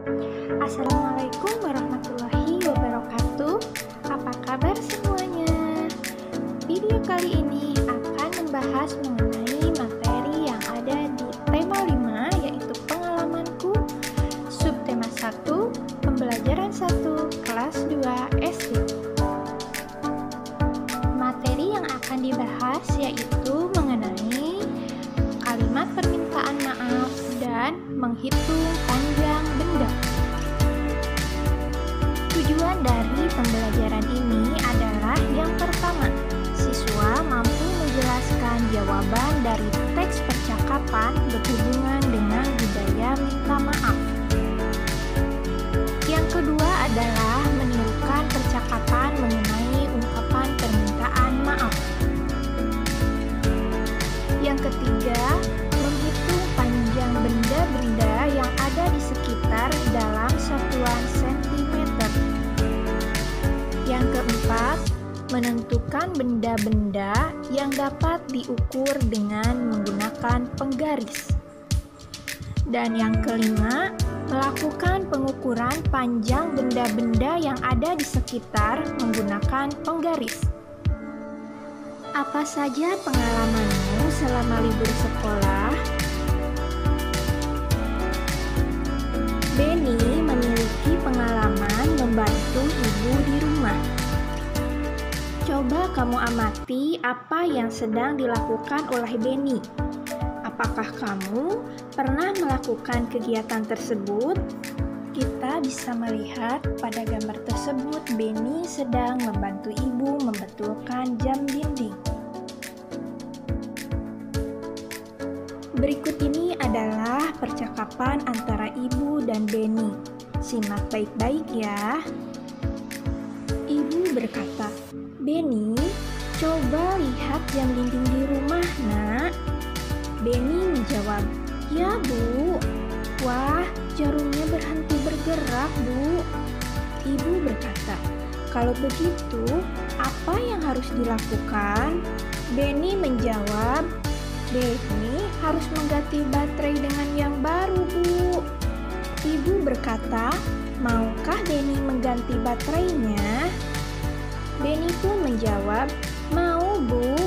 Assalamualaikum warahmatullahi wabarakatuh. Apa kabar semuanya? Video kali ini akan membahas mengenai materi yang ada di tema 5, yaitu pengalamanku, subtema 1, pembelajaran 1, kelas 2 SD. Materi yang akan dibahas yaitu mengenai kalimat permintaan maaf dan menghitung panjang benda. Tujuan dari pembelajaran ini adalah yang pertama, siswa mampu menjelaskan jawaban dari teks percakapan berhubungan dengan budaya minta maaf. Yang kedua adalah menirukan percakapan mengenai ungkapan permintaan maaf. Yang ketiga, menghitung panjang benda-benda yang ada di sekitar dalam satuan sentimeter. Yang keempat, menentukan benda-benda yang dapat diukur dengan menggunakan penggaris. Dan yang kelima, melakukan pengukuran panjang benda-benda yang ada di sekitar menggunakan penggaris. Apa saja pengalamanmu selama libur sekolah? Benny memiliki pengalaman membantu ibu di rumah. Coba kamu amati apa yang sedang dilakukan oleh Benny. Apakah kamu pernah melakukan kegiatan tersebut? Kita bisa melihat pada gambar tersebut Benny sedang membantu ibu membetulkan jam dinding. Berikut ini adalah percakapan antara ibu dan Benny. Simak baik-baik ya. Ibu berkata, "Benny, coba lihat jam dinding di rumah, Nak." Benny menjawab, "Ya, Bu." "Wah, jarumnya berhenti bergerak, Bu." Ibu berkata, "Kalau begitu, apa yang harus dilakukan?" Benny menjawab, "Benny harus mengganti baterai dengan yang baru, Bu." Ibu berkata, "Maukah Benny mengganti baterainya?" Benny pun menjawab, "Mau, Bu."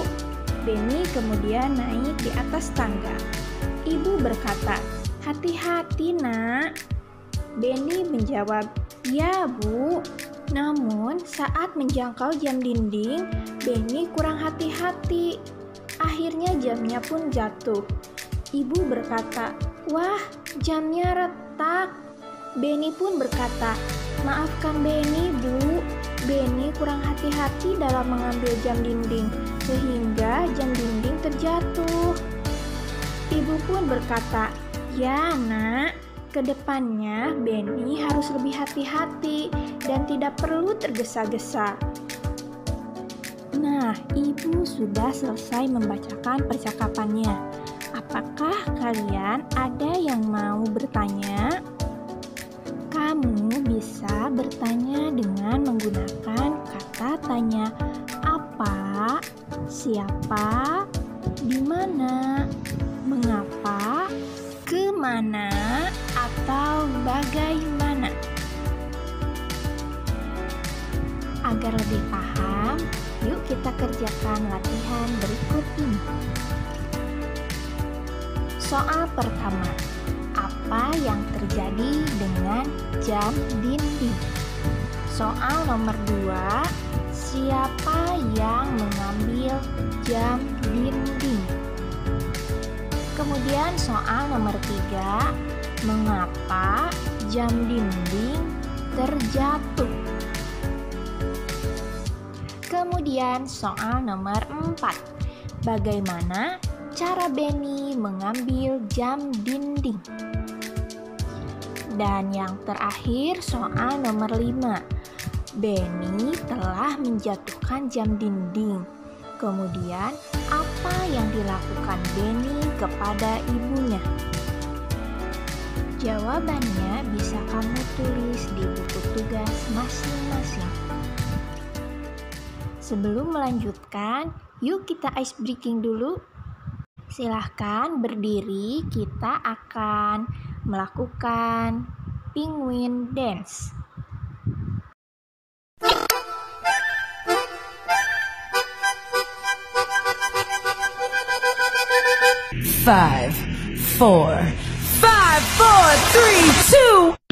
Benny kemudian naik di atas tangga. Ibu berkata, "Hati-hati, Nak." Benny menjawab, "Ya, Bu." Namun, saat menjangkau jam dinding, Benny kurang hati-hati. Akhirnya jamnya pun jatuh. Ibu berkata, "Wah, jamnya retak." Benny pun berkata, "Maafkan Benny, Bu. Benny kurang hati-hati dalam mengambil jam dinding, sehingga jam dinding terjatuh." Ibu pun berkata, "Ya, Nak, kedepannya Benny harus lebih hati-hati dan tidak perlu tergesa-gesa." Nah, ibu sudah selesai membacakan percakapannya. Apakah kalian ada yang mau bertanya? Kamu bisa bertanya dengan menggunakan kata tanya apa, siapa, di mana, mengapa, kemana, atau bagaimana. Agar lebih paham, yuk kita kerjakan latihan berikut ini. Soal pertama, apa yang terjadi dengan jam dinding? Soal nomor 2, siapa yang mengambil jam dinding? Kemudian soal nomor 3, mengapa jam dinding terjatuh? Kemudian soal nomor 4, bagaimana cara Benny mengambil jam dinding? Dan yang terakhir soal nomor 5, Benny telah menjatuhkan jam dinding. Kemudian apa yang dilakukan Benny kepada ibunya? Jawabannya bisa kamu tulis di buku tugas masing-masing. Sebelum melanjutkan, yuk kita ice breaking dulu. Silahkan berdiri, kita akan melakukan penguin dance. Five, four, 3, 2.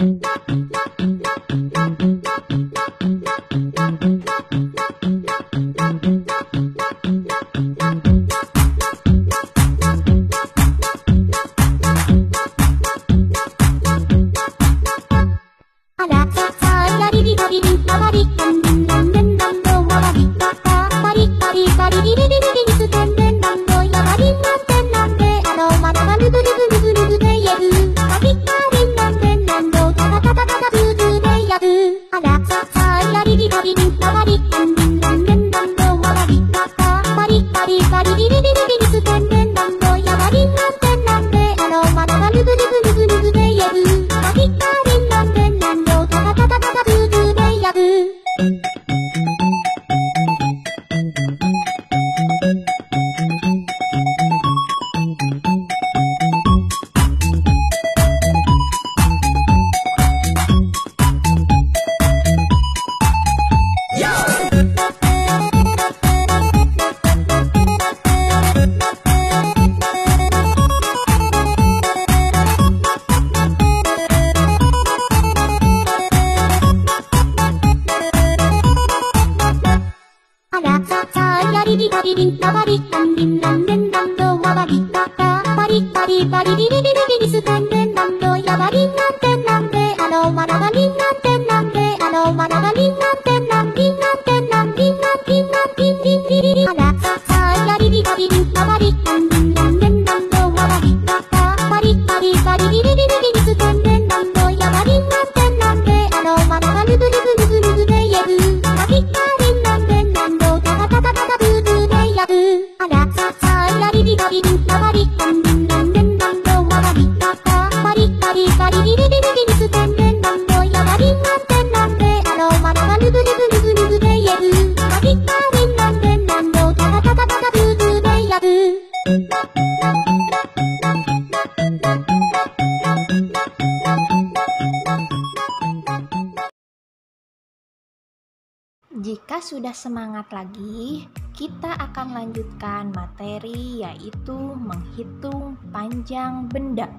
Jika sudah semangat lagi, kita akan lanjutkan materi yaitu menghitung panjang benda.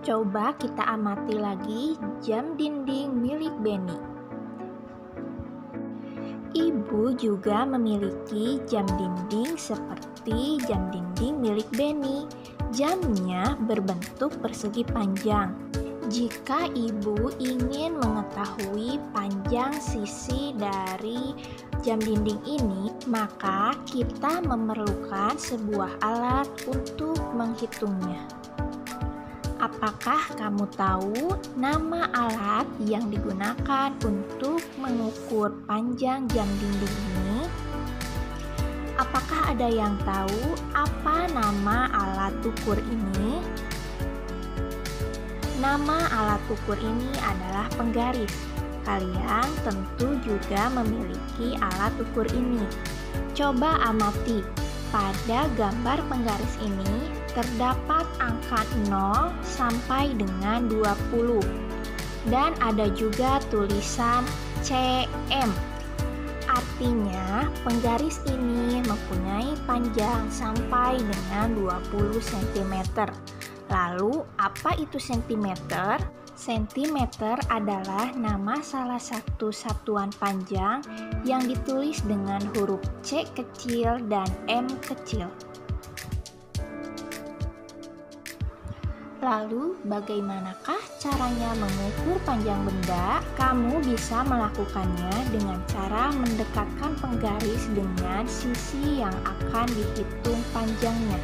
Coba kita amati lagi jam dinding milik Benny. Ibu juga memiliki jam dinding seperti jam dinding milik Benny. Jamnya berbentuk persegi panjang. Jika ibu ingin mengetahui panjang sisi dari jam dinding ini, maka kita memerlukan sebuah alat untuk menghitungnya. Apakah kamu tahu nama alat yang digunakan untuk mengukur panjang jam dinding ini? Apakah ada yang tahu apa nama alat ukur ini? Nama alat ukur ini adalah penggaris. Kalian tentu juga memiliki alat ukur ini. Coba amati, pada gambar penggaris ini terdapat angka 0 sampai dengan 20. Dan ada juga tulisan CM. Artinya, penggaris ini mempunyai panjang sampai dengan 20 cm. Lalu, apa itu sentimeter? Sentimeter adalah nama salah satu satuan panjang yang ditulis dengan huruf C kecil dan M kecil. Lalu, bagaimanakah caranya mengukur panjang benda? Kamu bisa melakukannya dengan cara mendekatkan penggaris dengan sisi yang akan dihitung panjangnya.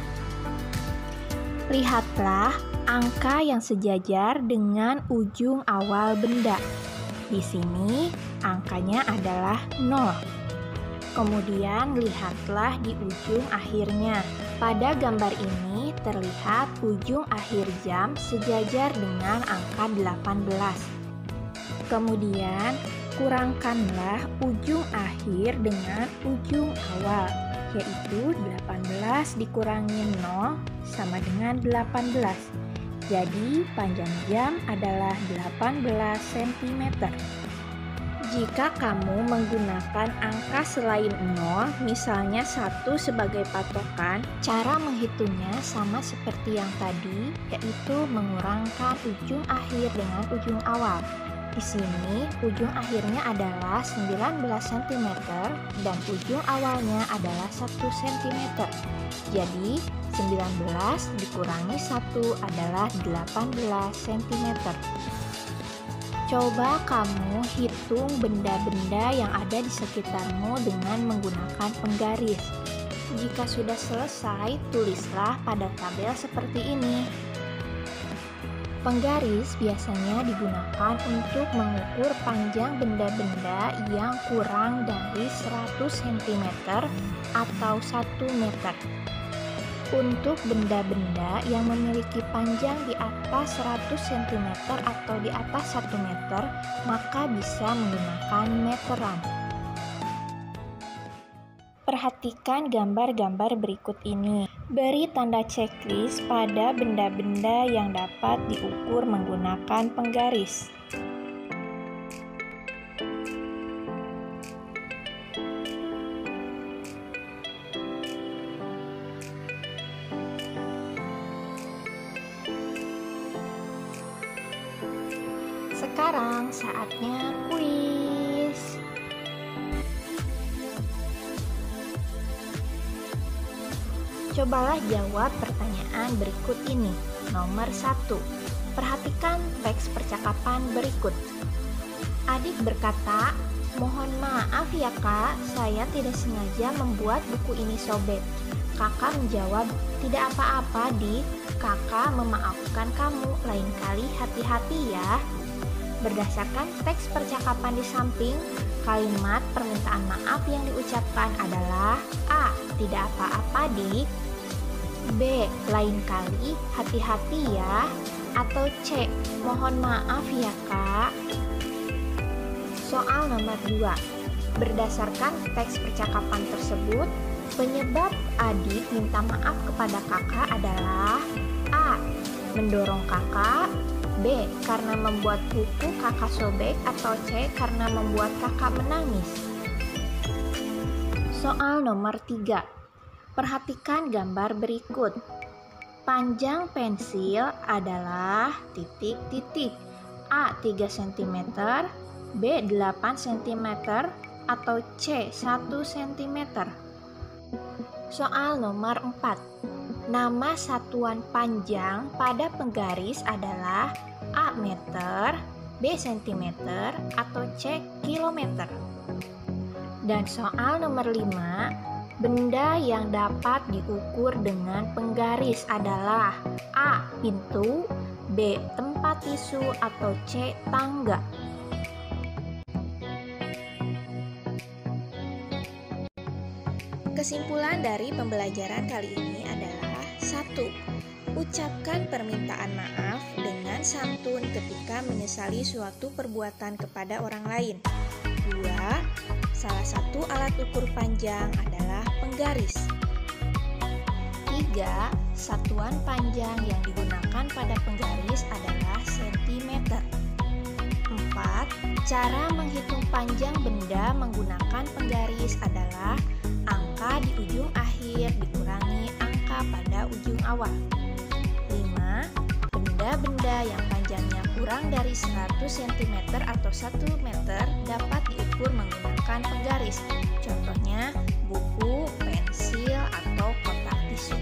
Lihatlah angka yang sejajar dengan ujung awal benda. Di sini angkanya adalah 0. Kemudian lihatlah di ujung akhirnya. Pada gambar ini terlihat ujung akhir jam sejajar dengan angka 18. Kemudian kurangkanlah ujung akhir dengan ujung awal, yaitu 18 dikurangi 0 sama dengan 18. Jadi panjang jam adalah 18 cm. Jika kamu menggunakan angka selain 0, misalnya 1 sebagai patokan, cara menghitungnya sama seperti yang tadi, yaitu mengurangkan ujung akhir dengan ujung awal. Di sini, ujung akhirnya adalah 19 cm dan ujung awalnya adalah 1 cm. Jadi, 19 dikurangi 1 adalah 18 cm. Coba kamu hitung benda-benda yang ada di sekitarmu dengan menggunakan penggaris. Jika sudah selesai, tulislah pada tabel seperti ini. Penggaris biasanya digunakan untuk mengukur panjang benda-benda yang kurang dari 100 cm atau 1 meter. Untuk benda-benda yang memiliki panjang di atas 100 cm atau di atas 1 meter, maka bisa menggunakan meteran. Perhatikan gambar-gambar berikut ini. Beri tanda checklist pada benda-benda yang dapat diukur menggunakan penggaris. Sekarang saatnya kuis. Cobalah jawab pertanyaan berikut ini. Nomor 1. Perhatikan teks percakapan berikut. Adik berkata, "Mohon maaf ya kak, saya tidak sengaja membuat buku ini sobek." Kakak menjawab, "Tidak apa-apa dik, kakak memaafkan kamu, lain kali hati-hati ya." Berdasarkan teks percakapan di samping, kalimat permintaan maaf yang diucapkan adalah A. Tidak apa-apa dik, B. Lain kali hati-hati ya, atau C. Mohon maaf ya kak. Soal nomor 2. Berdasarkan teks percakapan tersebut, penyebab adik minta maaf kepada kakak adalah A. Mendorong kakak, B. Karena membuat buku kakak sobek, atau C. Karena membuat kakak menangis. Soal nomor 3. Perhatikan gambar berikut. Panjang pensil adalah titik-titik. A. 3 cm, B. 8 cm, atau C. 1 cm. Soal nomor 4. Nama satuan panjang pada penggaris adalah A. meter, B. sentimeter, atau C. kilometer. Dan soal nomor 5, benda yang dapat diukur dengan penggaris adalah A. pintu, B. tempat tisu, atau C. tangga. Kesimpulan dari pembelajaran kali ini adalah 1. Ucapkan permintaan maaf dengan santun ketika menyesali suatu perbuatan kepada orang lain. 2. Salah satu alat ukur panjang adalah penggaris. 3. Satuan panjang yang digunakan pada penggaris adalah sentimeter. 4. Cara menghitung panjang benda menggunakan penggaris adalah angka di ujung akhir dikurangi angka pada ujung awal. 5. Benda-benda yang panjangnya kurang dari 100 cm atau 1 meter dapat diukur menggunakan penggaris. Contohnya buku, pensil, atau kotak tisu.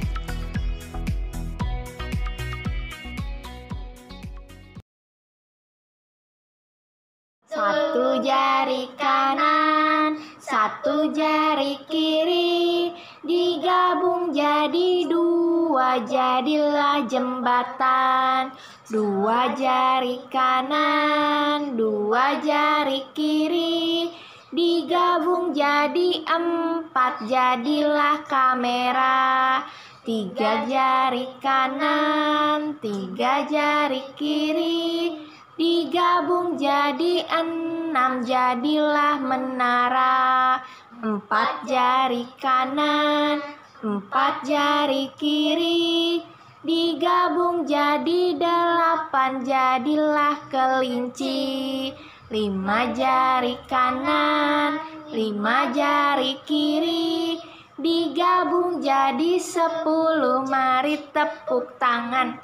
Satu jari kanan, satu jari kiri, digabung jadi 2, jadilah jembatan. 2 jari kanan, 2 jari kiri, digabung jadi 4, jadilah kamera. 3 jari kanan, 3 jari kiri, digabung jadi 6, jadilah menara. 4 jari kanan, 4 jari kiri, digabung jadi 8, jadilah kelinci. 5 jari kanan, 5 jari kiri, digabung jadi 10, mari tepuk tangan.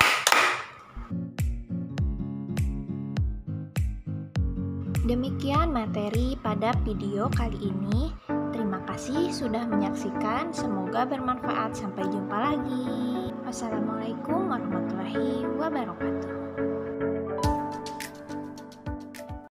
Demikian materi pada video kali ini. Terima kasih sudah menyaksikan, semoga bermanfaat. Sampai jumpa lagi. Wassalamualaikum warahmatullahi wabarakatuh.